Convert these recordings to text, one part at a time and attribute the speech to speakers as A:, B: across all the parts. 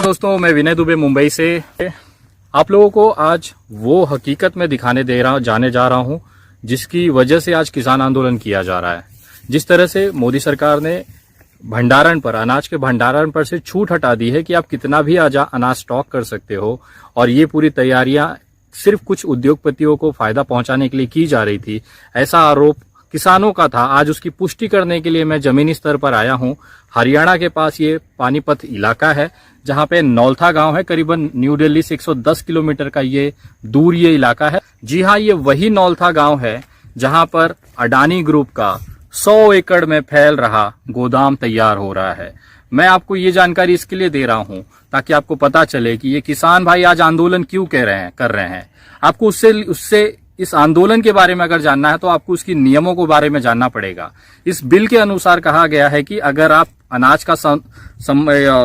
A: दोस्तों, मैं विनय दुबे मुंबई से आप लोगों को आज वो हकीकत में दिखाने जाने जा रहा हूं जिसकी वजह से आज किसान आंदोलन किया जा रहा है। जिस तरह से मोदी सरकार ने भंडारण पर, अनाज के भंडारण पर से छूट हटा दी है कि आप कितना भी अनाज स्टॉक कर सकते हो, और ये पूरी तैयारियां सिर्फ कुछ उद्योगपतियों को फायदा पहुंचाने के लिए की जा रही थी, ऐसा आरोप किसानों का था। आज उसकी पुष्टि करने के लिए मैं जमीनी स्तर पर आया हूं। हरियाणा के पास ये पानीपत इलाका है जहां पे नौलथा गांव है। करीबन न्यू दिल्ली से 110 किलोमीटर का ये दूर ये इलाका है। जी हां, ये वही नौलथा गांव है जहां पर अडानी ग्रुप का 100 एकड़ में फैल रहा गोदाम तैयार हो रहा है। मैं आपको ये जानकारी इसके लिए दे रहा हूं ताकि आपको पता चले कि ये किसान भाई आज आंदोलन क्यों कर रहे हैं। आपको उससे इस आंदोलन के बारे में अगर जानना है तो आपको उसकी नियमों के बारे में जानना पड़ेगा। इस बिल के अनुसार कहा गया है कि अगर आप अनाज का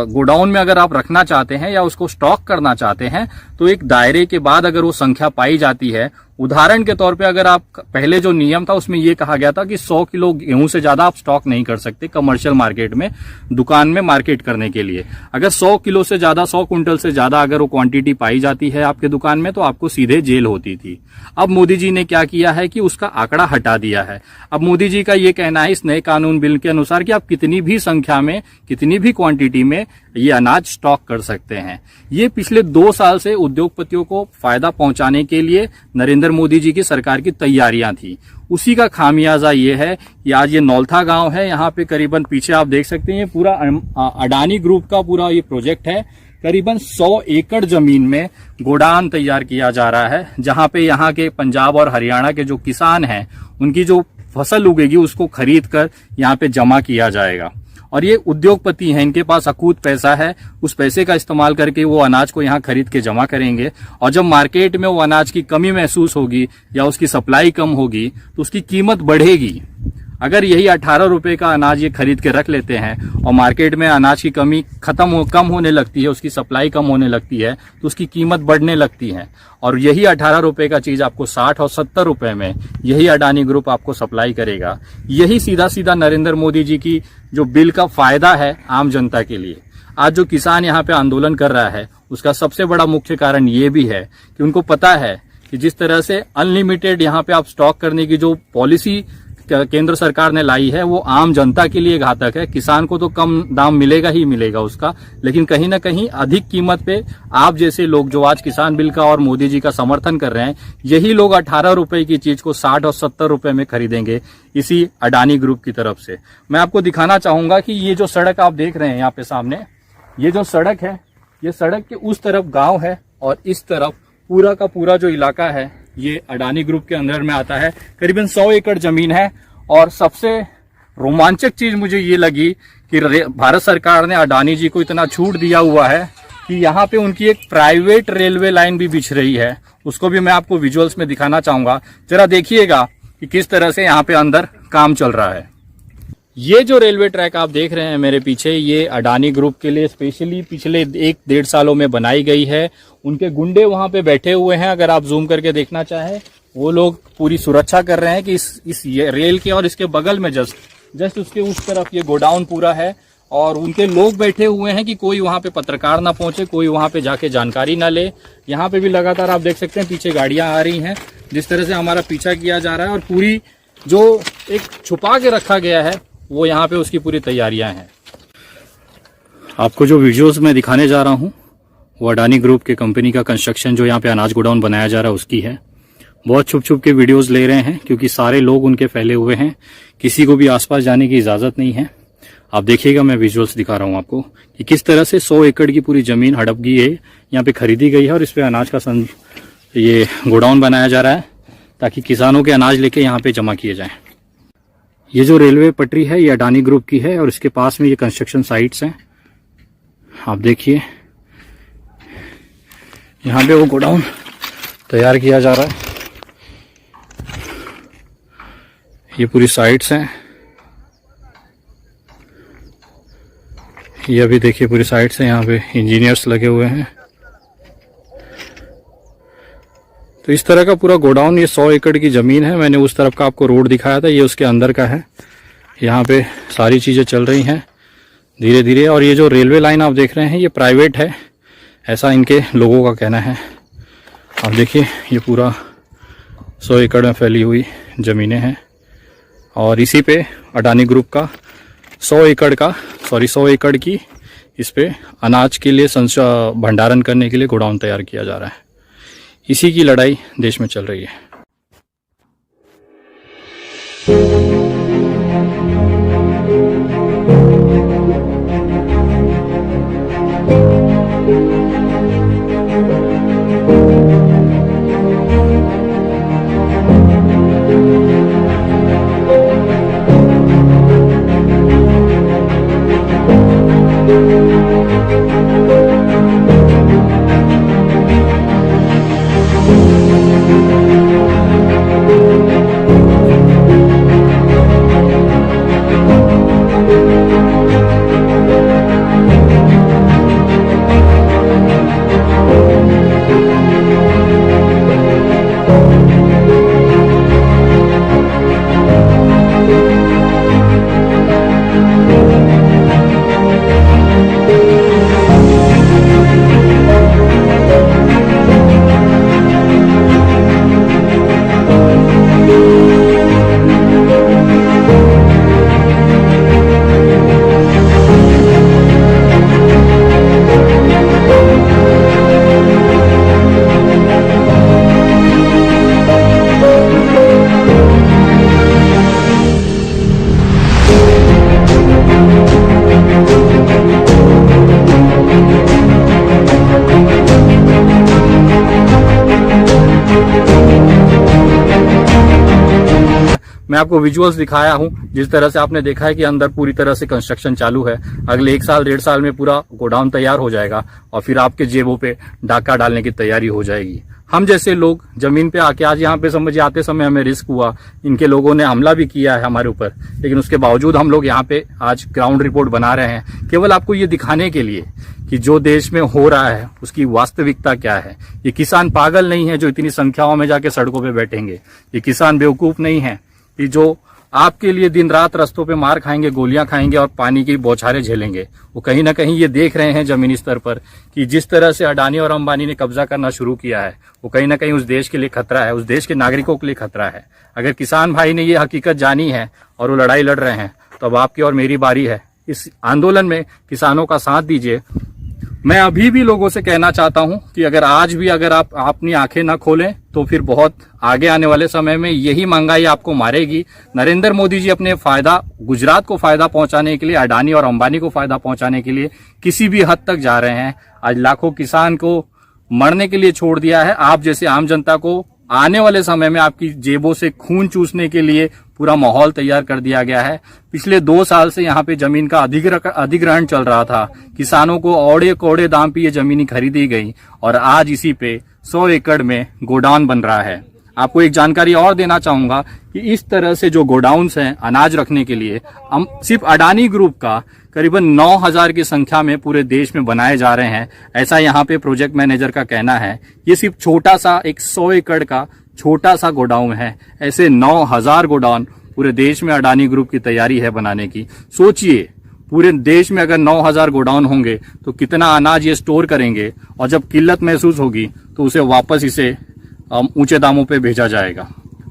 A: गोडाउन में अगर आप रखना चाहते हैं या उसको स्टॉक करना चाहते हैं तो एक दायरे के बाद अगर वो संख्या पाई जाती है, उदाहरण के तौर पे अगर आप पहले जो नियम था उसमें ये कहा गया था कि 100 किलो गेहूं से ज्यादा आप स्टॉक नहीं कर सकते कमर्शियल मार्केट में, दुकान में मार्केट करने के लिए। अगर 100 किलो से ज्यादा, 100 क्विंटल से ज्यादा अगर वो क्वांटिटी पाई जाती है आपके दुकान में तो आपको सीधे जेल होती थी। अब मोदी जी ने क्या किया है कि उसका आंकड़ा हटा दिया है। अब मोदी जी का ये कहना है इस नए कानून बिल के अनुसार कि आप कितनी भी संख्या में, कितनी भी क्वांटिटी में ये अनाज स्टॉक कर सकते हैं। ये पिछले 2 साल से उद्योगपतियों को फायदा पहुंचाने के लिए नरेंद्र मोदी जी की सरकार की तैयारियां थी। उसी का खामियाजा ये है कि आज ये नौलथा गांव है। यहाँ पे करीबन पीछे आप देख सकते हैं ये पूरा अडानी ग्रुप का पूरा ये प्रोजेक्ट है। करीबन 100 एकड़ जमीन में गोडाउन तैयार किया जा रहा है, जहां पे यहाँ के पंजाब और हरियाणा के जो किसान हैं उनकी जो फसल उगेगी उसको खरीद कर यहाँ पे जमा किया जाएगा। और ये उद्योगपति हैं, इनके पास अकूत पैसा है, उस पैसे का इस्तेमाल करके वो अनाज को यहाँ खरीद के जमा करेंगे। और जब मार्केट में वो अनाज की कमी महसूस होगी या उसकी सप्लाई कम होगी तो उसकी कीमत बढ़ेगी। अगर यही 18 रुपए का अनाज ये खरीद के रख लेते हैं और मार्केट में अनाज की कमी कम होने लगती है, उसकी सप्लाई कम होने लगती है तो उसकी कीमत बढ़ने लगती है। और यही 18 रुपए का चीज आपको 60 और 70 रुपए में यही अडानी ग्रुप आपको सप्लाई करेगा। यही सीधा सीधा नरेंद्र मोदी जी की जो बिल का फायदा है आम जनता के लिए। आज जो किसान यहाँ पे आंदोलन कर रहा है उसका सबसे बड़ा मुख्य कारण ये भी है कि उनको पता है कि जिस तरह से अनलिमिटेड यहाँ पे आप स्टॉक करने की जो पॉलिसी केंद्र सरकार ने लाई है वो आम जनता के लिए घातक है। किसान को तो कम दाम मिलेगा ही मिलेगा उसका, लेकिन कहीं ना कहीं अधिक कीमत पे आप जैसे लोग जो आज किसान बिल का और मोदी जी का समर्थन कर रहे हैं, यही लोग 18 रुपए की चीज को 60 और 70 रुपए में खरीदेंगे इसी अडानी ग्रुप की तरफ से। मैं आपको दिखाना चाहूंगा कि ये जो सड़क आप देख रहे हैं यहाँ पे सामने, ये जो सड़क है, ये सड़क के उस तरफ गाँव है और इस तरफ पूरा का पूरा जो इलाका है ये अडानी ग्रुप के अंदर में आता है। करीबन 100 एकड़ जमीन है। और सबसे रोमांचक चीज मुझे ये लगी कि भारत सरकार ने अडानी जी को इतना छूट दिया हुआ है कि यहाँ पे उनकी एक प्राइवेट रेलवे लाइन भी बिछ रही है। उसको भी मैं आपको विजुअल्स में दिखाना चाहूंगा। जरा देखिएगा कि किस तरह से यहाँ पे अंदर काम चल रहा है। ये जो रेलवे ट्रैक आप देख रहे हैं मेरे पीछे, ये अडानी ग्रुप के लिए स्पेशली पिछले 1-1.5 सालों में बनाई गई है। उनके गुंडे वहां पे बैठे हुए हैं। अगर आप जूम करके देखना चाहें, वो लोग पूरी सुरक्षा कर रहे हैं कि इस रेल के और इसके बगल में जस्ट उसके उस तरफ ये गोडाउन पूरा है। और उनके लोग बैठे हुए हैं कि कोई वहां पे पत्रकार ना पहुंचे, कोई वहां पे जाके जानकारी ना ले। यहाँ पे भी लगातार आप देख सकते हैं पीछे गाड़ियां आ रही हैं। जिस तरह से हमारा पीछा किया जा रहा है और पूरी जो एक छुपा के रखा गया है वो यहाँ पे उसकी पूरी तैयारियां हैं। आपको जो विजुअल्स मैं दिखाने जा रहा हूँ वो अडानी ग्रुप के कंपनी का कंस्ट्रक्शन जो यहाँ पे अनाज गोडाउन बनाया जा रहा है उसकी है। बहुत छुप छुप के वीडियोस ले रहे हैं क्योंकि सारे लोग उनके फैले हुए हैं, किसी को भी आसपास जाने की इजाजत नहीं है। आप देखिएगा, मैं विजुअल्स दिखा रहा हूँ आपको कि किस तरह से 100 एकड़ की पूरी जमीन हड़प गई है, यहाँ पे खरीदी गई है और इस पे अनाज का ये गोडाउन बनाया जा रहा है ताकि किसानों के अनाज लेके यहाँ पे जमा किए जाए। ये जो रेलवे पटरी है ये अडानी ग्रुप की है और इसके पास में ये कंस्ट्रक्शन साइट्स हैं। आप देखिए यहाँ पे वो गोडाउन तैयार किया जा रहा है। ये पूरी साइट्स हैं। ये अभी देखिए पूरी साइट्स हैं, यहाँ पे इंजीनियर्स लगे हुए हैं। तो इस तरह का पूरा गोडाउन, ये 100 एकड़ की जमीन है। मैंने उस तरफ का आपको रोड दिखाया था, ये उसके अंदर का है। यहाँ पे सारी चीजें चल रही हैं धीरे धीरे। और ये जो रेलवे लाइन आप देख रहे हैं ये प्राइवेट है, ऐसा इनके लोगों का कहना है। आप देखिए ये पूरा 100 एकड़ में फैली हुई ज़मीनें हैं और इसी पे अडानी ग्रुप का 100 एकड़ की इस पे अनाज के लिए भंडारण करने के लिए गोडाउन तैयार किया जा रहा है। इसी की लड़ाई देश में चल रही है। मैं आपको विजुअल्स दिखाया हूं। जिस तरह से आपने देखा है कि अंदर पूरी तरह से कंस्ट्रक्शन चालू है। अगले 1 साल 1.5 साल में पूरा गोडाउन तैयार हो जाएगा और फिर आपके जेबों पे डाका डालने की तैयारी हो जाएगी। हम जैसे लोग जमीन पे आके आज यहाँ पे समझिए आते समय हमें रिस्क हुआ, इनके लोगों ने हमला भी किया है हमारे ऊपर, लेकिन उसके बावजूद हम लोग यहाँ पे आज ग्राउंड रिपोर्ट बना रहे हैं, केवल आपको ये दिखाने के लिए कि जो देश में हो रहा है उसकी वास्तविकता क्या है। ये किसान पागल नहीं है जो इतनी संख्याओं में जाके सड़कों पे बैठेंगे। ये किसान बेवकूफ नहीं है कि जो आपके लिए दिन रात रास्तों पे मार खाएंगे, गोलियां खाएंगे और पानी की बौछारें झेलेंगे। वो कहीं ना कहीं ये देख रहे हैं जमीनी स्तर पर कि जिस तरह से अडानी और अंबानी ने कब्जा करना शुरू किया है वो कहीं ना कहीं उस देश के लिए खतरा है, उस देश के नागरिकों के लिए खतरा है। अगर किसान भाई ने ये हकीकत जानी है और वो लड़ाई लड़ रहे हैं तो अब आपकी और मेरी बारी है। इस आंदोलन में किसानों का साथ दीजिए। मैं अभी भी लोगों से कहना चाहता हूं कि अगर आज भी अगर आप अपनी आंखें ना खोलें तो फिर बहुत आगे आने वाले समय में यही महंगाई आपको मारेगी। नरेंद्र मोदी जी अपने फायदा, गुजरात को फायदा पहुंचाने के लिए, अडानी और अंबानी को फायदा पहुंचाने के लिए किसी भी हद तक जा रहे हैं। आज लाखों किसान को मरने के लिए छोड़ दिया है। आप जैसे आम जनता को आने वाले समय में आपकी जेबों से खून चूसने के लिए पूरा माहौल तैयार कर दिया गया है। पिछले 2 साल से यहाँ पे जमीन का अधिग्रहण चल रहा था। किसानों को औड़े कोड़े दाम पे ये जमीनी खरीदी गई और आज इसी पे 100 एकड़ में गोडाउन बन रहा है। आपको एक जानकारी और देना चाहूंगा कि इस तरह से जो गोडाउन्स हैं अनाज रखने के लिए, हम सिर्फ अडानी ग्रुप का करीबन 9000 की संख्या में पूरे देश में बनाए जा रहे हैं। ऐसा यहाँ पे प्रोजेक्ट मैनेजर का कहना है। ये सिर्फ छोटा सा एक 100 एकड़ का छोटा सा गोडाउन है। ऐसे 9000 गोडाउन पूरे देश में अडानी ग्रुप की तैयारी है बनाने की। सोचिए पूरे देश में अगर 9000 गोडाउन होंगे तो कितना अनाज ये स्टोर करेंगे और जब किल्लत महसूस होगी तो उसे वापस इसे ऊंचे दामों पे भेजा जाएगा।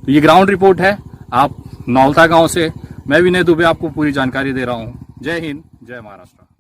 A: तो ये ग्राउंड रिपोर्ट है आप नौलता गांव से। मैं विनय दुबे आपको पूरी जानकारी दे रहा हूं। जय हिंद, जय महाराष्ट्र।